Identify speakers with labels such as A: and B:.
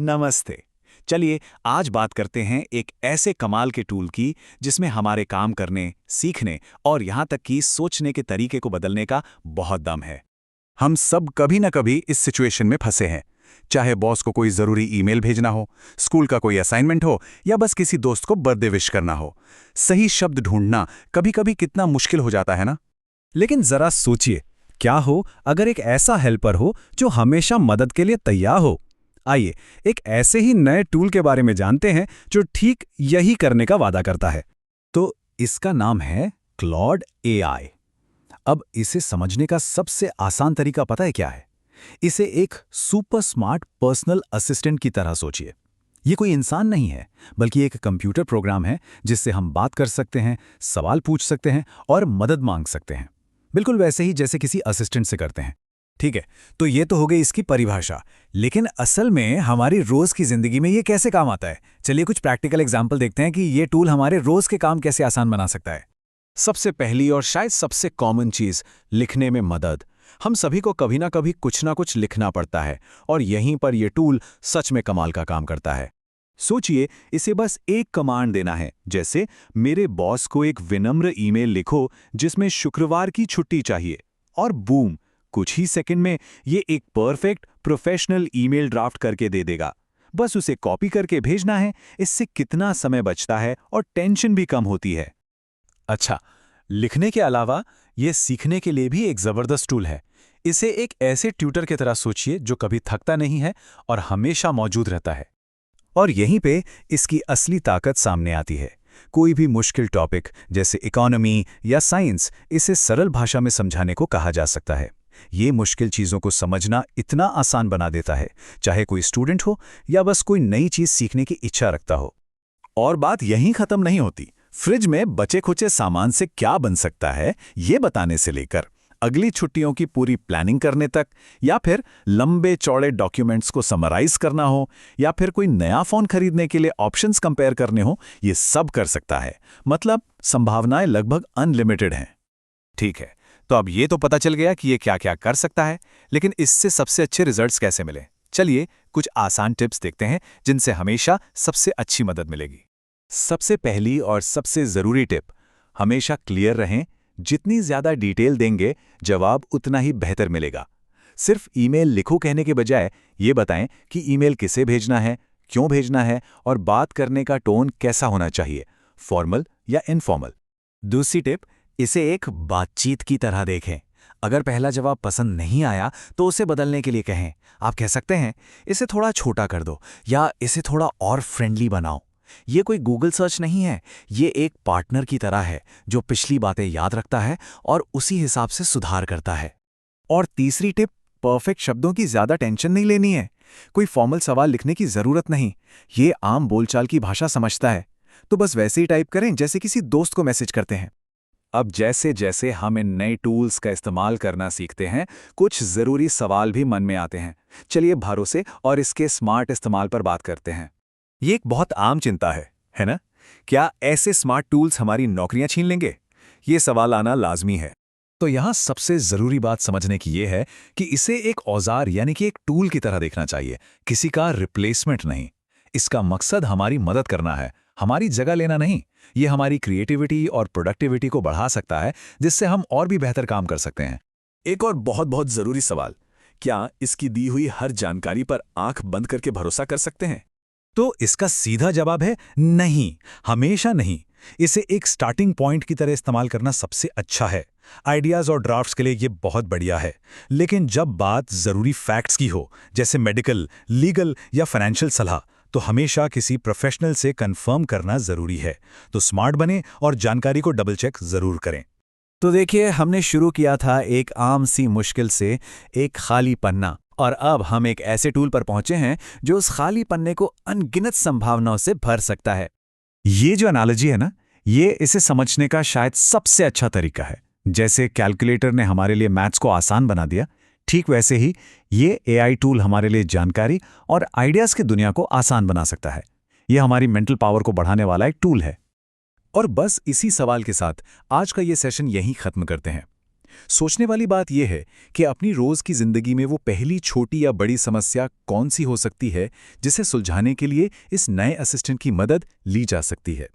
A: नमस्ते। चलिए आज बात करते हैं एक ऐसे कमाल के टूल की जिसमें हमारे काम करने, सीखने और यहाँ तक कि सोचने के तरीके को बदलने का बहुत दम है। हम सब कभी न कभी इस सिचुएशन में फंसे हैं। चाहे बॉस को कोई ज़रूरी ईमेल भेजना हो, स्कूल का कोई असाइनमेंट हो या बस किसी दोस्त को बर्थडे विश करना हो, सही शब्द ढूंढना कभी-कभी कितना मुश्किल हो जाता है ना।
B: लेकिन जरा सोचिए, क्या हो अगर एक ऐसा हेल्पर हो जो हमेशा मदद के लिए तैयार हो। आइए एक ऐसे ही नए टूल के बारे में जानते हैं जो ठीक यही करने का वादा करता है। तो इसका नाम है क्लॉड एआई। अब इसे समझने का सबसे आसान तरीका पता है क्या है? इसे एक सुपर स्मार्ट पर्सनल असिस्टेंट की तरह सोचिए। ये कोई इंसान नहीं है, बल्कि एक कंप्यूटर प्रोग्राम है जिससे हम बात कर सकते हैं, सवाल पूछ सकते हैं और मदद मांग सकते हैं, बिल्कुल वैसे ही जैसे किसी असिस्टेंट से करते हैं। ठीक है, तो ये तो हो गई इसकी परिभाषा। लेकिन असल में हमारी रोज की जिंदगी में ये कैसे काम आता है? चलिए कुछ प्रैक्टिकल एग्जाम्पल देखते हैं कि ये टूल हमारे रोज के काम कैसे आसान बना सकता है।
A: सबसे पहली और शायद सबसे कॉमन चीज़, लिखने में मदद। हम सभी को कभी ना कभी कुछ ना कुछ लिखना पड़ता है और यहीं पर यह टूल सच में कमाल का काम करता है। सोचिए, इसे बस एक कमांड देना है, जैसे मेरे बॉस को एक विनम्र ईमेल लिखो जिसमें शुक्रवार की छुट्टी चाहिए, और बूम, कुछ ही सेकंड में ये एक परफेक्ट प्रोफेशनल ईमेल ड्राफ्ट करके दे देगा। बस उसे कॉपी करके भेजना है। इससे कितना समय बचता है और टेंशन भी कम होती है।
B: अच्छा, लिखने के अलावा ये सीखने के लिए भी एक जबरदस्त टूल है। इसे एक ऐसे ट्यूटर की तरह सोचिए जो कभी थकता नहीं है और हमेशा मौजूद रहता है। और यहीं पे इसकी असली ताकत सामने आती है। कोई भी मुश्किल टॉपिक जैसे इकोनॉमी या साइंस, इसे सरल भाषा में समझाने को कहा जा सकता है। ये मुश्किल चीज़ों को समझना इतना आसान बना देता है, चाहे कोई स्टूडेंट हो या बस कोई नई चीज़ सीखने की इच्छा रखता हो।
A: और बात यहीं खत्म नहीं होती। फ्रिज में बचे खुचे सामान से क्या बन सकता है, ये बताने से लेकर अगली छुट्टियों की पूरी प्लानिंग करने तक, या फिर लंबे चौड़े डॉक्यूमेंट्स को समराइज करना हो, या फिर कोई नया फोन खरीदने के लिए ऑप्शंस कंपेयर करने हो, ये सब कर सकता है। मतलब संभावनाएं लगभग अनलिमिटेड हैं।
B: ठीक है, तो अब ये तो पता चल गया कि ये क्या क्या कर सकता है, लेकिन इससे सबसे अच्छे रिजल्ट्स कैसे मिले? चलिए कुछ आसान टिप्स देखते हैं जिनसे हमेशा सबसे अच्छी मदद मिलेगी।
A: सबसे पहली और सबसे ज़रूरी टिप, हमेशा क्लियर रहें। जितनी ज़्यादा डिटेल देंगे, जवाब उतना ही बेहतर मिलेगा। सिर्फ ईमेल लिखो कहने के बजाय ये बताएं कि ईमेल किसे भेजना है, क्यों भेजना है और बात करने का टोन कैसा होना चाहिए, फॉर्मल या इनफॉर्मल।
B: दूसरी टिप, इसे एक बातचीत की तरह देखें। अगर पहला जवाब पसंद नहीं आया तो उसे बदलने के लिए कहें। आप कह सकते हैं, इसे थोड़ा छोटा कर दो या इसे थोड़ा और फ्रेंडली बनाओ। ये कोई गूगल सर्च नहीं है, ये एक पार्टनर की तरह है जो पिछली बातें याद रखता है और उसी हिसाब से सुधार करता है।
A: और तीसरी टिप, परफेक्ट शब्दों की ज़्यादा टेंशन नहीं लेनी है। कोई फॉर्मल सवाल लिखने की ज़रूरत नहीं। ये आम बोलचाल की भाषा समझता है, तो बस वैसे ही टाइप करें जैसे किसी दोस्त को मैसेज करते हैं। अब जैसे जैसे हम इन नए टूल्स का इस्तेमाल करना सीखते हैं, कुछ ज़रूरी सवाल भी मन में आते हैं। चलिए भरोसे और इसके स्मार्ट इस्तेमाल पर बात करते हैं। ये एक बहुत आम चिंता है ना? क्या ऐसे स्मार्ट टूल्स हमारी नौकरियां छीन लेंगे? ये सवाल आना लाजमी है।
B: तो यहाँ सबसे ज़रूरी बात समझने की ये है कि इसे एक औजार यानी कि एक टूल की तरह देखना चाहिए, किसी का रिप्लेसमेंट नहीं। इसका मकसद हमारी मदद करना है, हमारी जगह लेना नहीं। ये हमारी क्रिएटिविटी और प्रोडक्टिविटी को बढ़ा सकता है, जिससे हम और भी बेहतर काम कर सकते हैं।
A: एक और बहुत बहुत ज़रूरी सवाल, क्या इसकी दी हुई हर जानकारी पर आंख बंद करके भरोसा कर सकते हैं?
B: तो इसका सीधा जवाब है नहीं, हमेशा नहीं। इसे एक स्टार्टिंग पॉइंट की तरह इस्तेमाल करना सबसे अच्छा है। आइडियाज़ और ड्राफ्ट्स के लिए ये बहुत बढ़िया है, लेकिन जब बात ज़रूरी फैक्ट्स की हो, जैसे मेडिकल, लीगल या फाइनेंशियल सलाह, तो हमेशा किसी प्रोफेशनल से कंफर्म करना ज़रूरी है। तो स्मार्ट बने और जानकारी को डबल चेक ज़रूर करें।
A: तो देखिए, हमने शुरू किया था एक आम सी मुश्किल से, एक खाली पन्ना, और अब हम एक ऐसे टूल पर पहुंचे हैं जो उस खाली पन्ने को अनगिनत संभावनाओं से भर सकता है।
B: ये जो एनालॉजी है ना, ये इसे समझने का शायद सबसे अच्छा तरीका है। जैसे कैलकुलेटर ने हमारे लिए मैथ्स को आसान बना दिया, ठीक वैसे ही ये एआई टूल हमारे लिए जानकारी और आइडियाज़ की दुनिया को आसान बना सकता है। ये हमारी मेंटल पावर को बढ़ाने वाला एक टूल है।
A: और बस इसी सवाल के साथ आज का ये सेशन यहीं खत्म करते हैं। सोचने वाली बात यह है कि अपनी रोज की जिंदगी में वो पहली छोटी या बड़ी समस्या कौन सी हो सकती है जिसे सुलझाने के लिए इस नए असिस्टेंट की मदद ली जा सकती है।